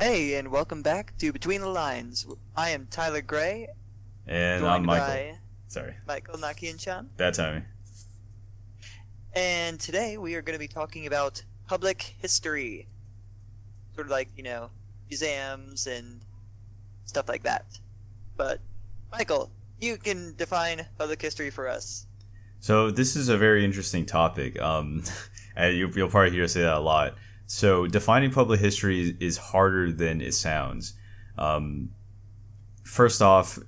Hey, and welcome back to Between the Lines. I am Tyler Gray, And I'm joined Michael. by Sorry. Michael Nakian-chan. Bad timing. And today we are going to be talking about public history. Sort of like, museums and stuff like that. But, Michael, you can define public history for us. So this is a very interesting topic. And you'll probably hear us say that a lot. So defining public history is harder than it sounds. Um, First off,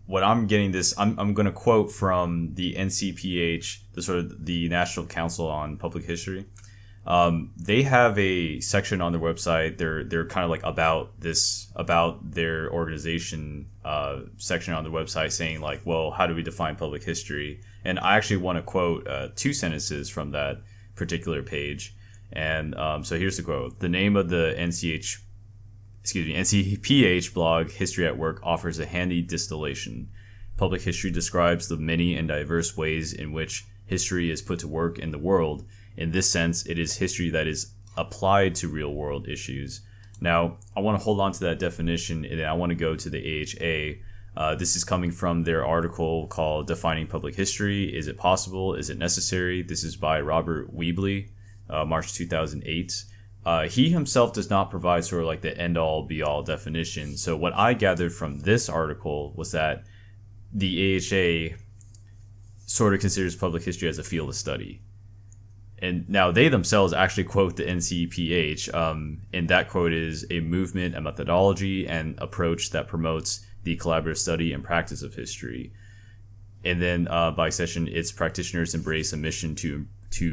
what I'm getting this, I'm going to quote from the NCPH, the sort of the National Council on Public History. They have a section on their website. They're kind of like about their organization section on their website saying like, well, how do we define public history? And I actually want to quote two sentences from that particular page. And so here's the quote: "The name of the NCPH blog, History at Work, offers a handy distillation. Public history describes the many and diverse ways in which history is put to work in the world. In this sense, it is history that is applied to real world issues." Now, I want to hold on to that definition and I want to go to the AHA. This is coming from their article called Defining Public History. Is it possible? Is it necessary? This is by Robert Weebly, March 2008. He himself does not provide sort of like the end all be all definition. So what I gathered from this article was that the AHA sort of considers public history as a field of study. And now they themselves actually quote the NCPH, and that quote is a movement, a methodology, and approach that promotes the collaborative study and practice of history. And then by session, its practitioners embrace a mission to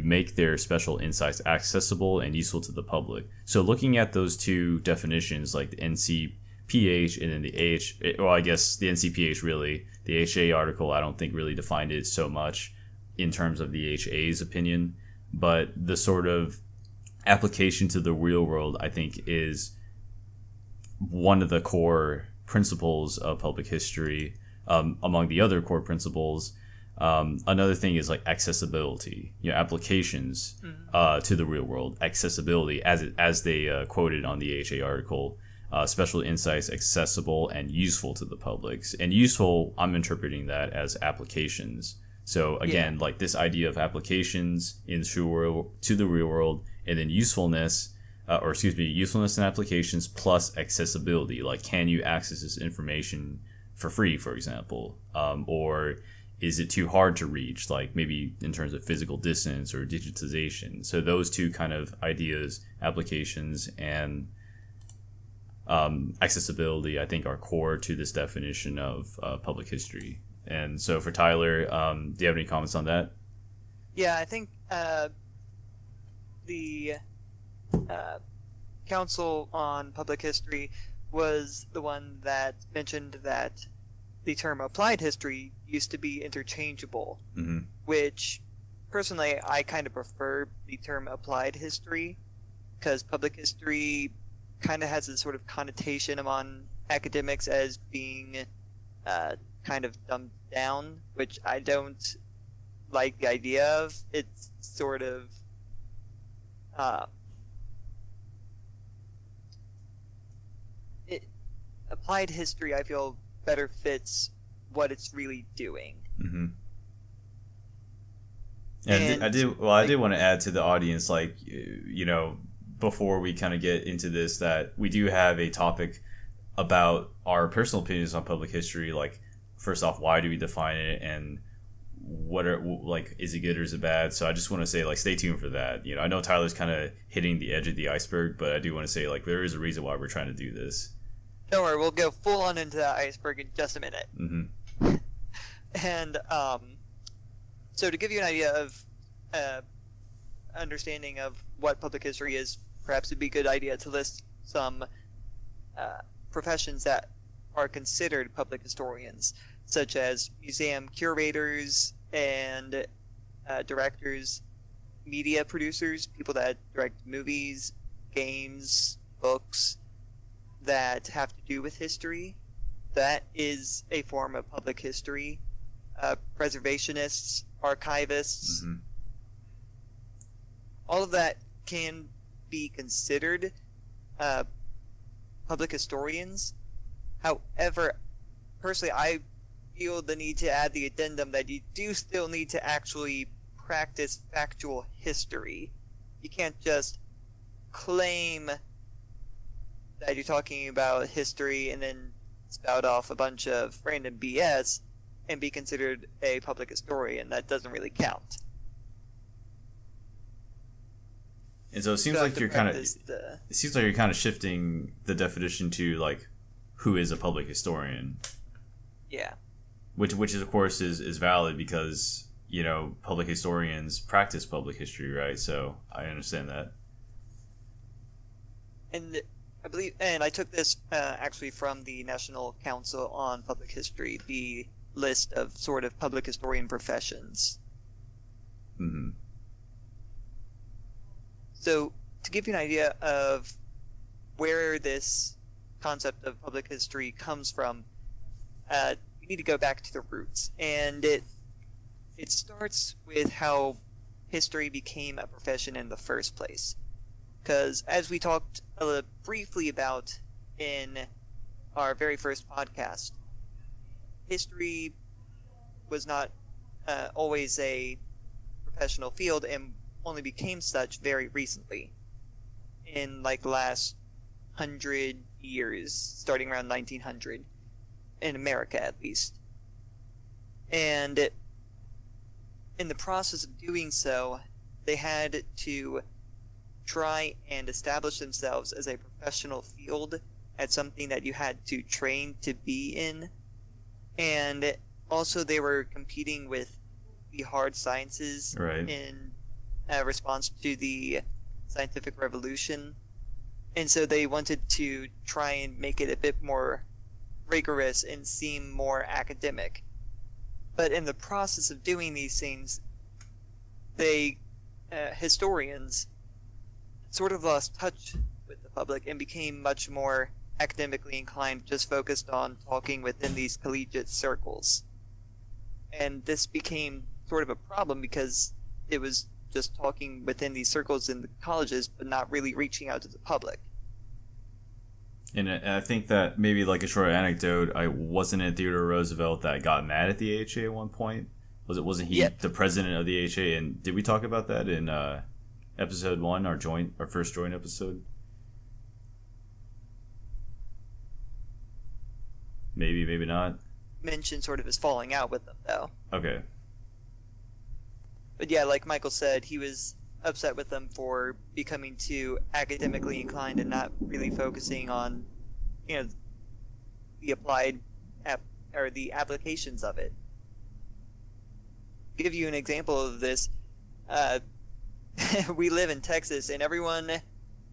make their special insights accessible and useful to the public. So looking at those two definitions, like the NCPH and then the AHA, well, I guess the NCPH really, the AHA article, I don't think really defined it so much in terms of the AHA's opinion, but the sort of application to the real world, I think, is one of the core principles of public history, among the other core principles. Another thing is like accessibility, applications to the real world, accessibility as they quoted on the AHA article, special insights accessible and useful to the public. And useful, I'm interpreting that as applications. So again, like this idea of applications to the real world, and then usefulness and applications plus accessibility. Like, can you access this information for free, for example, or is it too hard to reach, like maybe in terms of physical distance or digitization? So those two kind of ideas, applications and accessibility, I think are core to this definition of public history. And so for Tyler, do you have any comments on that? Yeah, I think the Council on Public History was the one that mentioned that the term applied history used to be interchangeable, which personally I kind of prefer the term applied history, because public history kind of has this sort of connotation among academics as being kind of dumbed down, which I don't like the idea of. It's sort of applied history, I feel, better fits what it's really doing. Mm-hmm. And I did want to add to the audience, like, before we kind of get into this, that we do have a topic about our personal opinions on public history. Like, first off, why do we define it, and what are, like, is it good or is it bad? So I just want to say, like, stay tuned for that. I know Tyler's kind of hitting the edge of the iceberg, but I do want to say, like, there is a reason why we're trying to do this. Don't worry, we'll go full on into that iceberg in just a minute. Mm-hmm. And so to give you an idea of understanding of what public history is, perhaps it'd be a good idea to list some professions that are considered public historians, such as museum curators and directors, media producers, people that direct movies, games, books that have to do with history. That is a form of public history. Preservationists, archivists, all of that can be considered public historians. However, personally, I feel the need to add the addendum that you do still need to actually practice factual history. You can't just claim that you're talking about history and then spout off a bunch of random BS and be considered a public historian. That doesn't really count. And so it seems like you're kind of shifting the definition to like who is a public historian. Yeah. Which is of course is valid because, you know, public historians practice public history, right? So I understand that. And I believe, and I took this actually from the National Council on Public History, the list of sort of public historian professions. Mm-hmm. So, to give you an idea of where this concept of public history comes from, you need to go back to the roots. And it starts with how history became a profession in the first place. Because, as we talked briefly about in our very first podcast, history was not always a professional field and only became such very recently, in like the last 100 years, starting around 1900, in America at least. And in the process of doing so, they had to try and establish themselves as a professional field, at something that you had to train to be in. And also they were competing with the hard sciences, right, in response to the scientific revolution. And so they wanted to try and make it a bit more rigorous and seem more academic. But in the process of doing these things, they, historians, sort of lost touch with the public and became much more academically inclined, just focused on talking within these collegiate circles. And this became sort of a problem because it was just talking within these circles in the colleges, but not really reaching out to the public. And I think that maybe like a short anecdote, wasn't it Theodore Roosevelt that got mad at the AHA at one point? Wasn't he the president of the AHA? And did we talk about that in episode 1, our first joint episode? Maybe not. Mentioned sort of his falling out with them, though. Okay. But yeah, like Michael said, he was upset with them for becoming too academically inclined and not really focusing on, you know, the applied the applications of it. Give you an example of this. We live in Texas, and everyone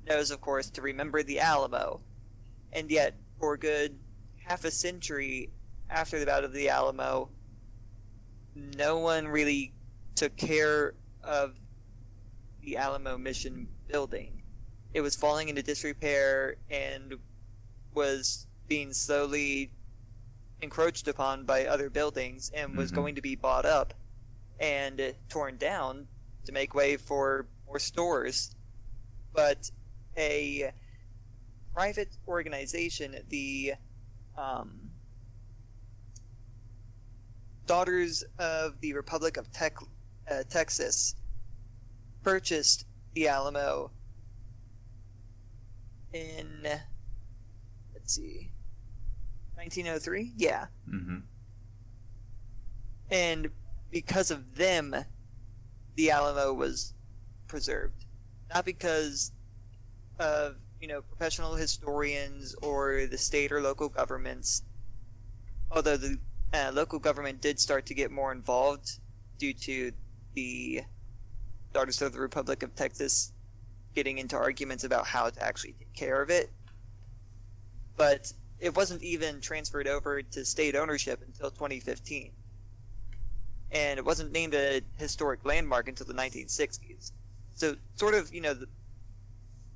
knows, of course, to remember the Alamo. And yet, for a good half a century after the Battle of the Alamo, no one really took care of the Alamo Mission building. It was falling into disrepair and was being slowly encroached upon by other buildings and was going to be bought up and torn down to make way for more stores. But a private organization, the Daughters of the Republic of Texas, purchased the Alamo in, 1903? Yeah. Mm-hmm. And because of them, the Alamo was preserved. Not because of, professional historians or the state or local governments, although the local government did start to get more involved due to the Daughters of the Republic of Texas getting into arguments about how to actually take care of it. But it wasn't even transferred over to state ownership until 2015. And it wasn't named a historic landmark until the 1960s. So sort of,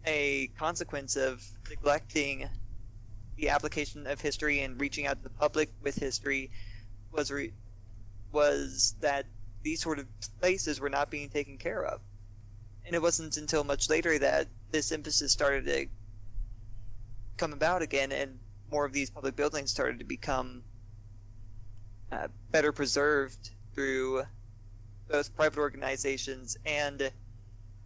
a consequence of neglecting the application of history and reaching out to the public with history was that these sort of places were not being taken care of. And it wasn't until much later that this emphasis started to come about again, and more of these public buildings started to become better preserved through both private organizations and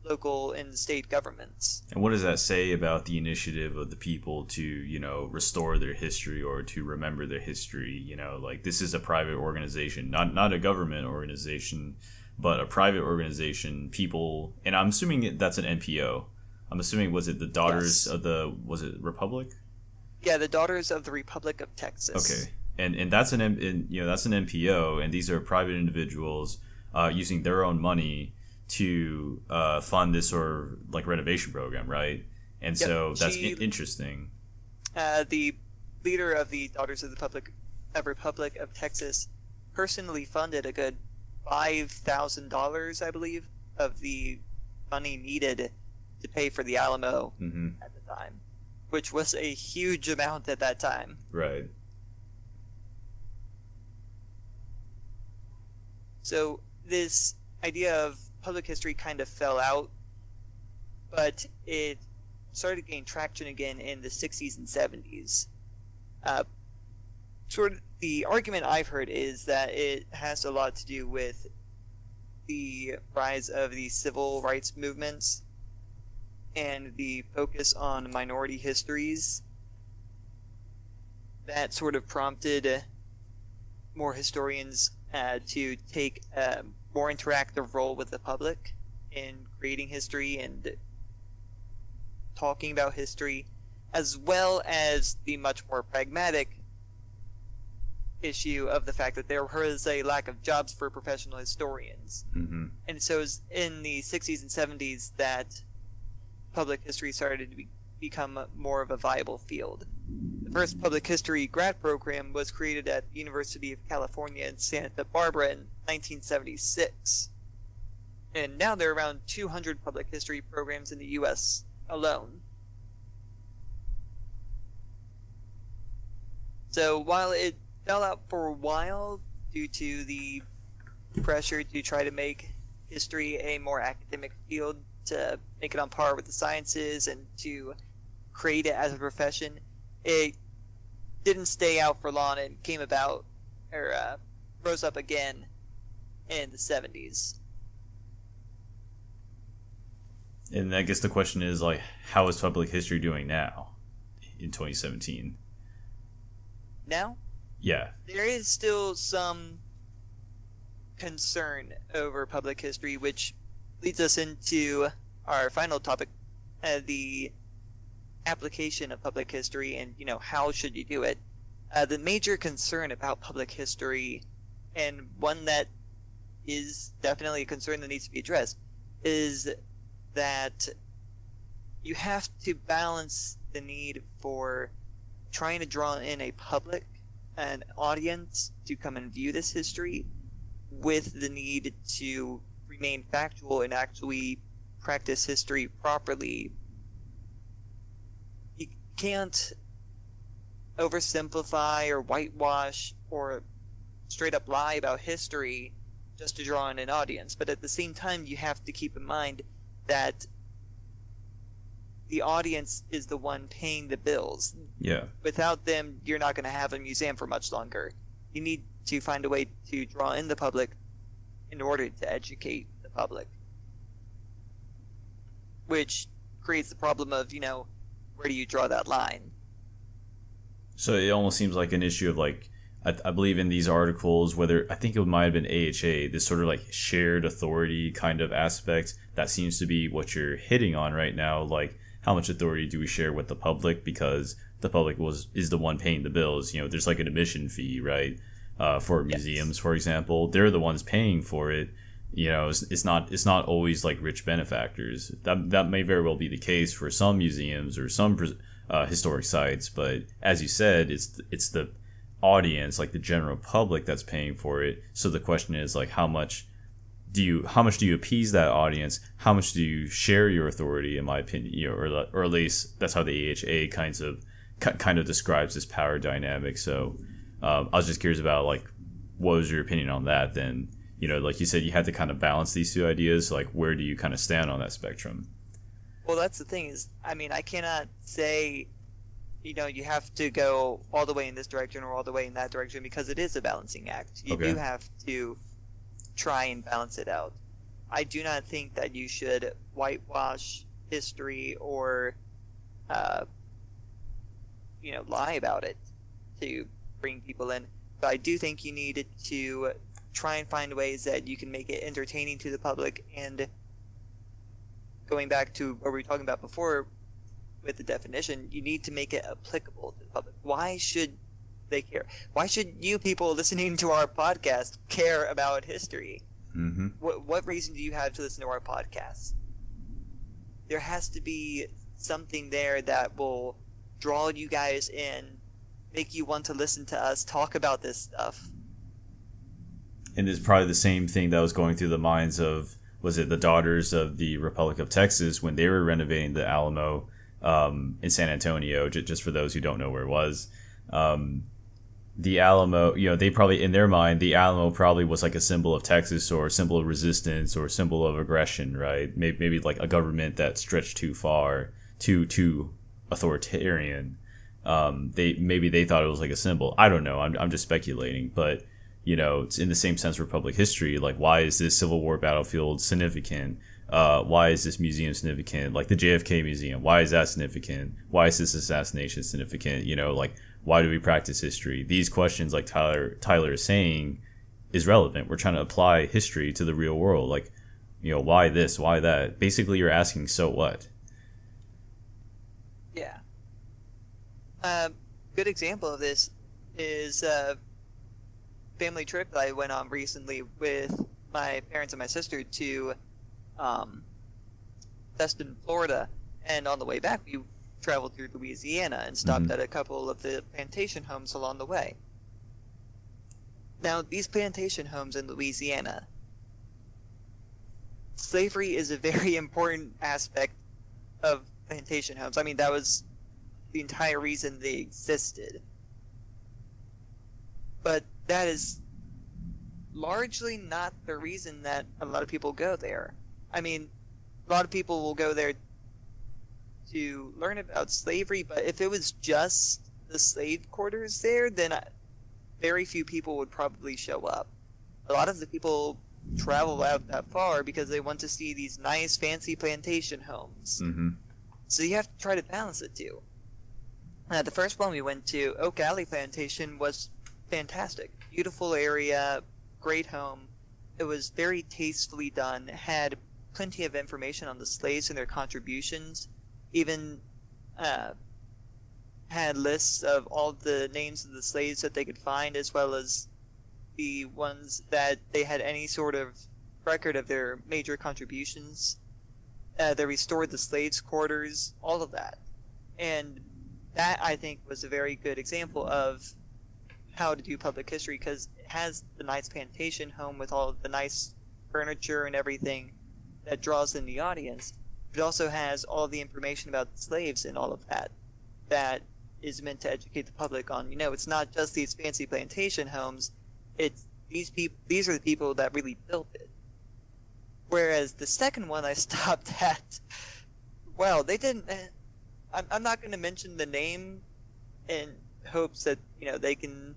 local and state governments. And what does that say about the initiative of the people to, you know, restore their history or to remember their history? You know, like, this is a private organization, not a government organization, but a private organization. People, and I'm assuming that's an NPO. I'm assuming, was it the Daughters of the, was it Republic? Yeah, the Daughters of the Republic of Texas. Okay, and that's an that's an NPO, and these are private individuals using their own money to fund this sort of like renovation program, right? And so that's interesting. The leader of the Daughters of the Republic of Texas personally funded a good $5,000, I believe, of the money needed to pay for the Alamo at the time, which was a huge amount at that time. Right. So this idea of public history kind of fell out, but it started to gain traction again in the 60s and 70s. Sort of the argument I've heard is that it has a lot to do with the rise of the civil rights movements and the focus on minority histories. That sort of prompted more historians to take a more interactive role with the public in creating history and talking about history, as well as the much more pragmatic issue of the fact that there was a lack of jobs for professional historians. And so it was in the 60s and 70s that public history started to become more of a viable field. The first public history grad program was created at the University of California in Santa Barbara in 1976. And now there are around 200 public history programs in the U.S. alone. So while it fell out for a while due to the pressure to try to make history a more academic field, to make it on par with the sciences and to create it as a profession, it didn't stay out for long and came about, or rose up again in the 70s. And I guess the question is, like, how is public history doing now in 2017? Now? Yeah. There is still some concern over public history, which leads us into our final topic, the application of public history and, how should you do it. The major concern about public history, and one that is definitely a concern that needs to be addressed, is that you have to balance the need for trying to draw in a public, an audience to come and view this history, with the need to remain factual and actually practice history properly. You can't oversimplify or whitewash or straight up lie about history just to draw in an audience, but at the same time you have to keep in mind that the audience is the one paying the bills. Yeah. Without them, you're not going to have a museum for much longer. You need to find a way to draw in the public in order to educate the public. Which creates the problem of, where do you draw that line? So it almost seems like an issue of, like, I believe in these articles, whether I think it might have been AHA, this sort of like shared authority kind of aspect that seems to be what you're hitting on right now. Like, how much authority do we share with the public, because the public is the one paying the bills. There's like an admission fee, right? For museums, for example, they're the ones paying for it. It's not always like rich benefactors. That may very well be the case for some museums or some historic sites, but as you said, it's the audience, like the general public, that's paying for it. So the question is, like, how much do you appease that audience? How much do you share your authority? In my opinion, or at least that's how the AHA kind of describes this power dynamic. So I was just curious about, like, what was your opinion on that? Then, like you said, you had to kind of balance these two ideas. Like, where do you kind of stand on that spectrum? Well, that's the thing is, I cannot say, you have to go all the way in this direction or all the way in that direction because it is a balancing act. You do have to try and balance it out. I do not think that you should whitewash history or, lie about it to bring people in. But I do think you need to try and find ways that you can make it entertaining to the public. And going back to what we were talking about before with the definition, you need to make it applicable to the public. Why should they care? Why should you people listening to our podcast care about history? Mm-hmm. What reason do you have to listen to our podcast? There has to be something there that will draw you guys in, make you want to listen to us talk about this stuff. And it's probably the same thing that was going through the minds of, was it the Daughters of the Republic of Texas when they were renovating the Alamo in San Antonio, just for those who don't know where it was. The Alamo, they probably, in their mind, the Alamo probably was like a symbol of Texas or a symbol of resistance or a symbol of aggression, right? Maybe like a government that stretched too far, too authoritarian. They thought it was like a symbol. I don't know. I'm just speculating, but it's in the same sense for public history. Like, why is this Civil War battlefield significant? Why is this museum significant? Like the JFK Museum, why is that significant? Why is this assassination significant? Why do we practice history? These questions, like Tyler is saying, is relevant. We're trying to apply history to the real world. Like, why this? Why that? Basically, you're asking, so what? Yeah. Good example of this is a family trip that I went on recently with my parents and my sister to Destin, Florida. And on the way back, we traveled through Louisiana and stopped at a couple of the plantation homes along the way. Now, these plantation homes in Louisiana, slavery is a very important aspect of plantation homes. I mean, that was the entire reason they existed. But that is largely not the reason that a lot of people go there. I mean, a lot of people will go there to learn about slavery, but if it was just the slave quarters there, then very few people would probably show up. A lot of the people travel out that far because they want to see these nice, fancy plantation homes. Mm-hmm. So you have to try to balance it too. The first one we went to, Oak Alley Plantation, was fantastic. Beautiful area, great home. It was very tastefully done, had plenty of information on the slaves and their contributions, even had lists of all the names of the slaves that they could find, as well as the ones that they had any sort of record of their major contributions. They restored the slaves' quarters, all of that. And that, I think, was a very good example of how to do public history, because it has the nice plantation home with all of the nice furniture and everything that draws in the audience. It also has all of the information about the slaves and all of that that is meant to educate the public on, it's not just these fancy plantation homes, it's these are the people that really built it. Whereas the second one I stopped at, well, they didn't, I'm not going to mention the name in hopes that, they can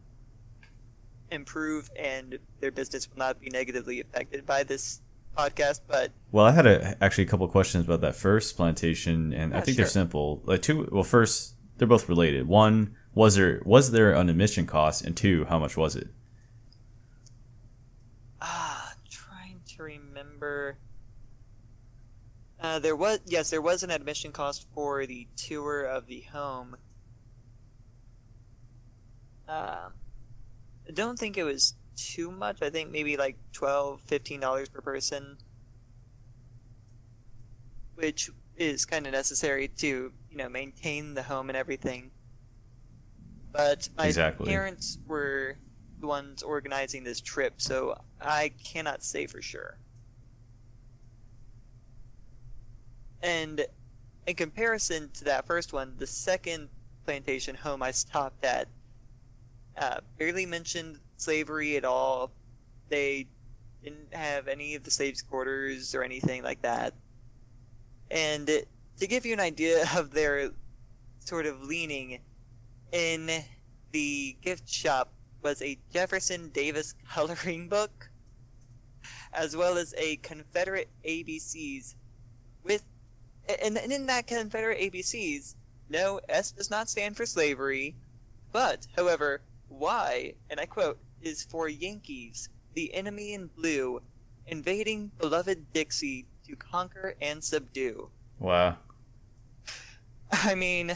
improve and their business will not be negatively affected by this podcast, but... Well, I had actually a couple of questions about that first plantation, and I think they're simple. Like first, they're both related. One, was there an admission cost? And two, how much was it? Trying to remember. There was an admission cost for the tour of the home. I don't think it was too much. I think maybe like $12, $15 per person, which is kind of necessary to, maintain the home and everything. But my parents were the ones organizing this trip, so I cannot say for sure. And in comparison to that first one, the second plantation home I stopped at barely mentioned slavery at all. They didn't have any of the slaves' quarters or anything like that. And to give you an idea of their sort of leaning, in the gift shop was a Jefferson Davis coloring book, as well as a Confederate ABCs with, and in that Confederate ABCs, no, S does not stand for slavery, but, however, Y, and I quote, is for Yankees, the enemy in blue, invading beloved Dixie to conquer and subdue. Wow. I mean,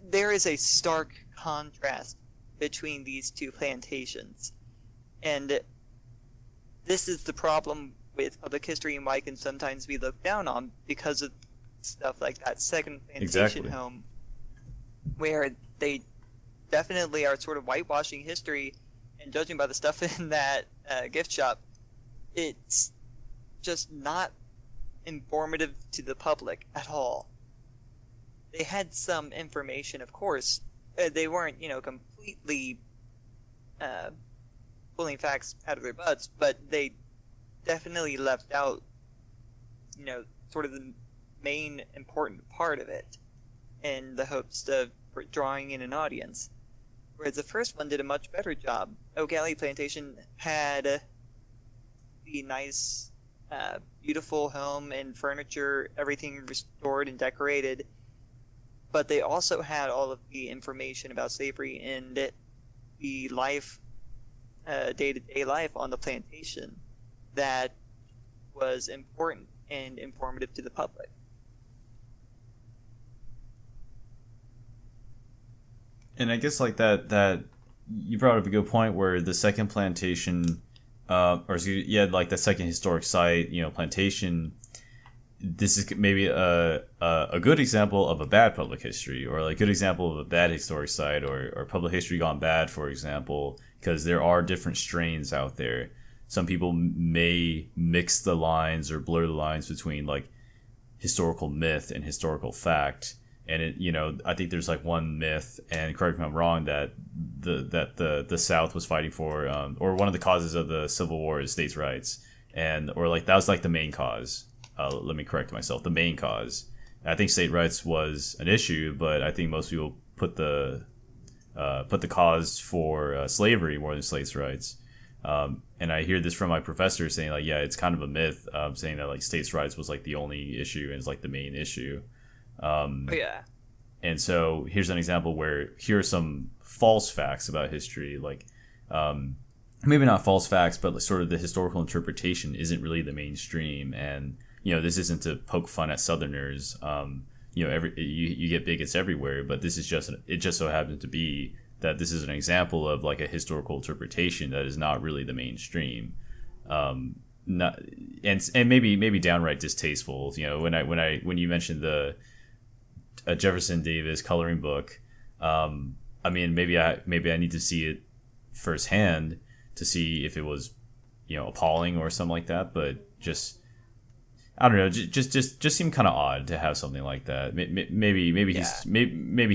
there is a stark contrast between these two plantations. And this is the problem with public history and why it can sometimes be looked down on because of stuff like that second plantation home, where they definitely are sort of whitewashing history, and judging by the stuff in that gift shop, it's just not informative to the public at all. They had some information, of course. They weren't, completely pulling facts out of their butts, but they definitely left out, sort of the main important part of it in the hopes of drawing in an audience. Whereas the first one did a much better job. Oak Alley Plantation had the nice, beautiful home and furniture, everything restored and decorated, but they also had all of the information about slavery and the life, day-to-day life on the plantation that was important and informative to the public. And I guess like that you brought up a good point where the second plantation, like the second historic site, plantation. This is maybe a good example of a bad public history, or like a good example of a bad historic site, or public history gone bad, for example, because there are different strains out there. Some people may mix the lines or blur the lines between like historical myth and historical fact. And I think there's like one myth, and correct me if I'm wrong, that the South was fighting for, or one of the causes of the Civil War is states' rights, or like that was like the main cause. Let me correct myself. The main cause. I think state rights was an issue, but I think most people put the cause for slavery more than states' rights. And I hear this from my professor saying like, yeah, it's kind of a myth, saying that like states' rights was like the only issue and it's like the main issue. Yeah. And so here's an example where here are some false facts about history, like maybe not false facts, but sort of the historical interpretation isn't really the mainstream. And this isn't to poke fun at Southerners. You get bigots everywhere, but this is it just so happens to be that this is an example of like a historical interpretation that is not really the mainstream. Not and maybe downright distasteful. When you mentioned the Jefferson Davis coloring book, maybe I need to see it firsthand to see if it was appalling or something like that, but just I don't know, just seemed kind of odd to have something like that. Maybe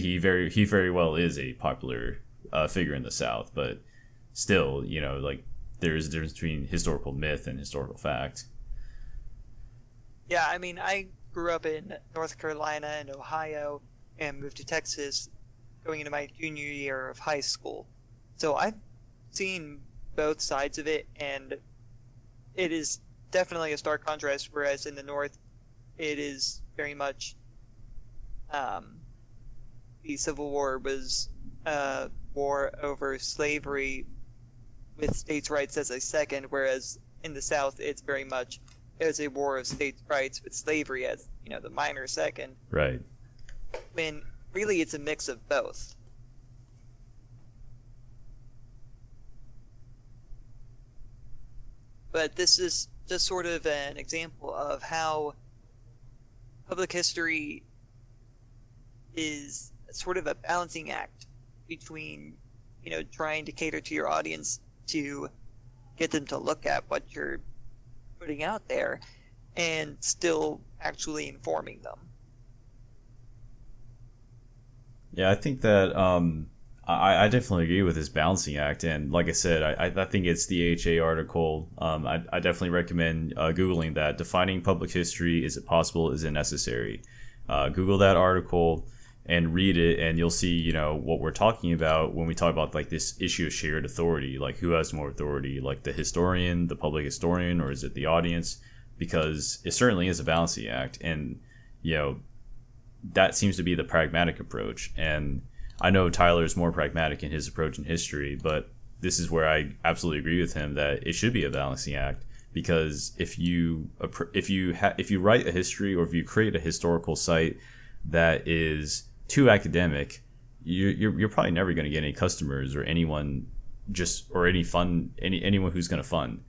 he very well is a popular figure in the South, but still, like there's a difference between historical myth and historical fact. Yeah, I mean, I grew up in North Carolina and Ohio and moved to Texas going into my junior year of high school. So I've seen both sides of it, and it is definitely a stark contrast, whereas in the North, it is very much the Civil War was a war over slavery with states' rights as a second, whereas in the South, it's very much as a war of states' rights with slavery as, the minor second. Right. When really it's a mix of both. But this is just sort of an example of how public history is sort of a balancing act between, trying to cater to your audience to get them to look at what you're putting out there and still actually informing them. Yeah, I think that I definitely agree with this balancing act, and like I said, I think it's the AHA article. I definitely recommend Googling that. Defining public history, is it possible, is it necessary? Google that article. and read it, and you'll see, you know, what we're talking about when we talk about like this issue of shared authority. Like, who has more authority, like the historian, the public historian, or is it the audience? Because it certainly is a balancing act, and you know, that seems to be the pragmatic approach. And I know Tyler is more pragmatic in his approach in history, but this is where I absolutely agree with him that it should be a balancing act. Because if you write a history, or if you create a historical site that is too academic, you're probably never going to get any customers or anyone anyone who's going to fund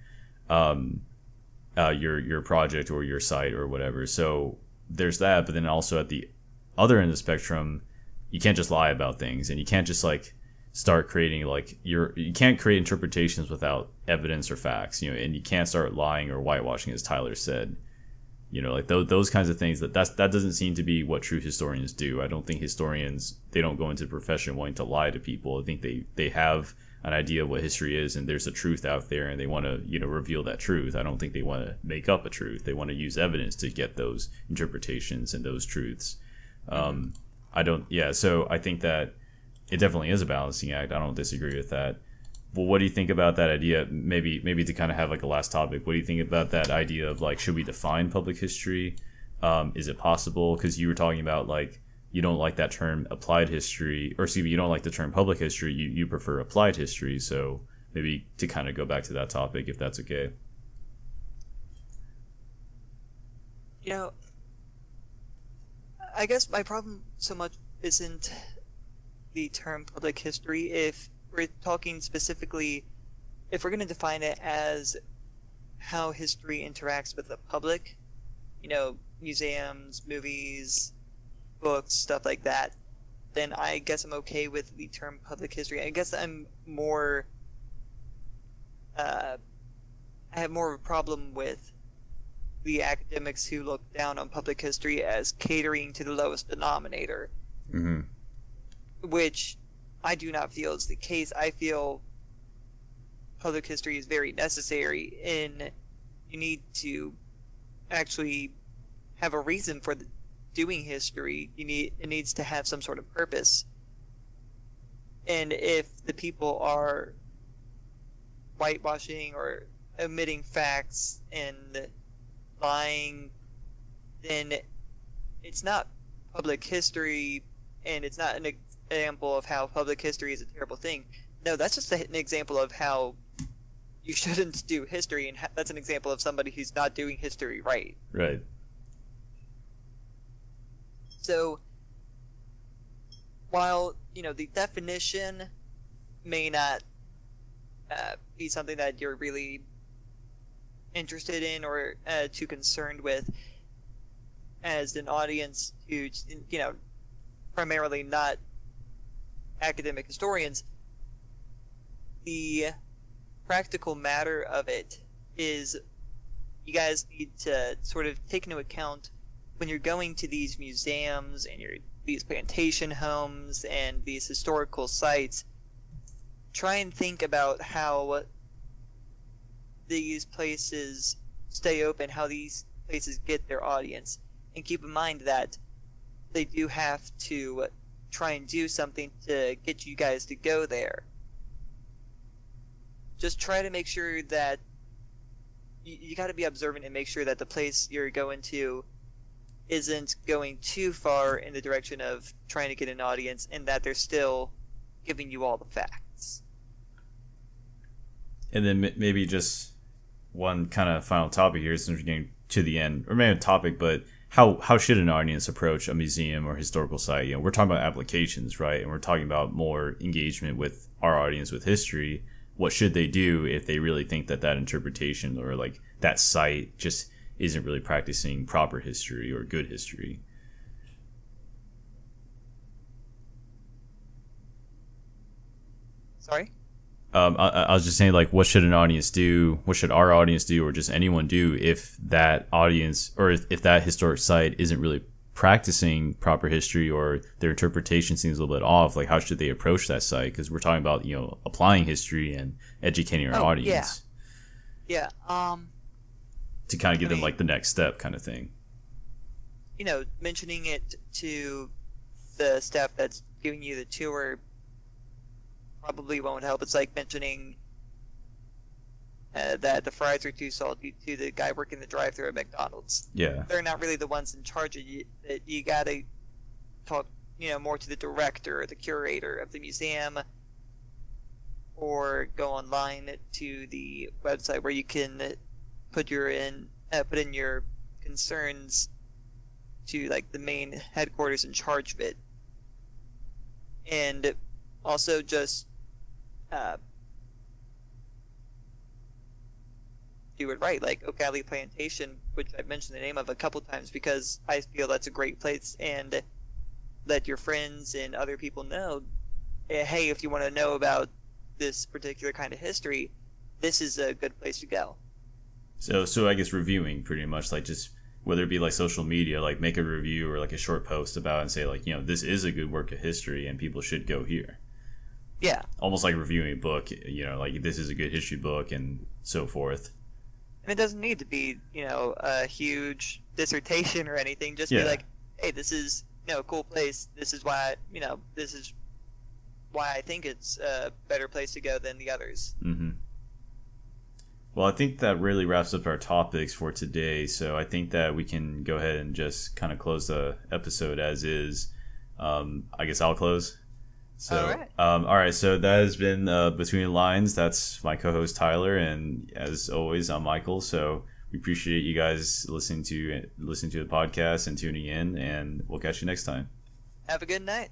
your project or your site or whatever. So there's that. But then also at the other end of the spectrum, you can't just lie about things, and you can't just like start creating like you can't create interpretations without evidence or facts, you know, and you can't start lying or whitewashing, as Tyler said. You know, like those kinds of things, that doesn't seem to be what true historians do. I don't think historians, they don't go into the profession wanting to lie to people. I think they have an idea of what history is, and there's a truth out there, and they want to, you know, reveal that truth. I don't think they want to make up a truth. They want to use evidence to get those interpretations and those truths. So I think that it definitely is a balancing act. I don't disagree with that. Well, what do you think about that idea? Maybe to kind of have like a last topic. What do you think about that idea of like, should we define public history? Is it possible? Because you were talking about like, you don't like that term applied history, or excuse me, you don't like the term public history. You prefer applied history. So maybe to kind of go back to that topic, if that's okay. You know, I guess my problem so much isn't the term public history. If we're talking specifically, if we're going to define it as how history interacts with the public, you know, museums, movies, books, stuff like that, then I guess I'm okay with the term public history. I guess I'm more, I have more of a problem with the academics who look down on public history as catering to the lowest denominator. Mm-hmm. Which I do not feel is the case. I feel public history is very necessary, and you need to actually have a reason for doing history. It needs to have some sort of purpose. And if the people are whitewashing or omitting facts and lying, then it's not public history, and it's not an example of how public history is a terrible thing. No, that's just an example of how you shouldn't do history, and that's an example of somebody who's not doing history right. Right. So, while, you know, the definition may not be something that you're really interested in or too concerned with as an audience who, you know, primarily not academic historians, the practical matter of it is you guys need to sort of take into account when you're going to these museums and these plantation homes and these historical sites, try and think about how these places stay open, how these places get their audience, and keep in mind that they do have to try and do something to get you guys to go there. Just try to make sure that you got to be observant and make sure that the place you're going to isn't going too far in the direction of trying to get an audience, and that they're still giving you all the facts. And then maybe just one kind of final topic here, since we're getting to the end, or maybe a topic, but how should an audience approach a museum or historical site? You know, we're talking about applications, right? And we're talking about more engagement with our audience with history. What should they do if they really think that interpretation or like that site just isn't really practicing proper history or good history? Sorry? I was just saying, like, what should an audience do? What should our audience do, or just anyone do, if that audience or if that historic site isn't really practicing proper history, or their interpretation seems a little bit off? Like, how should they approach that site? Because we're talking about, you know, applying history and educating our audience. Yeah. To kind of give them like the next step, kind of thing. You know, mentioning it to the staff that's giving you the tour probably won't help. It's like mentioning that the fries are too salty to the guy working the drive-thru at McDonald's. Yeah. They're not really the ones in charge of you. You gotta talk, more to the director or the curator of the museum, or go online to the website where you can put in your concerns to like the main headquarters in charge of it. And also just do it right, like Oak Alley Plantation, which I've mentioned the name of a couple times because I feel that's a great place, and let your friends and other people know, hey, if you want to know about this particular kind of history, this is a good place to go. So I guess reviewing pretty much, like, just whether it be like social media, like make a review or like a short post about it and say like, this is a good work of history and people should go here. Yeah. Almost like reviewing a book, like this is a good history book and so forth. And it doesn't need to be, a huge dissertation or anything. Just be like, hey, this is, a cool place. This is why, this is why I think it's a better place to go than the others. Mm-hmm. Well, I think that really wraps up our topics for today. So I think that we can go ahead and just kind of close the episode as is. I guess I'll close. So, all right. So that has been Between the Lines. That's my co-host Tyler, and as always, I'm Michael. So we appreciate you guys listening to the podcast and tuning in, and we'll catch you next time. Have a good night.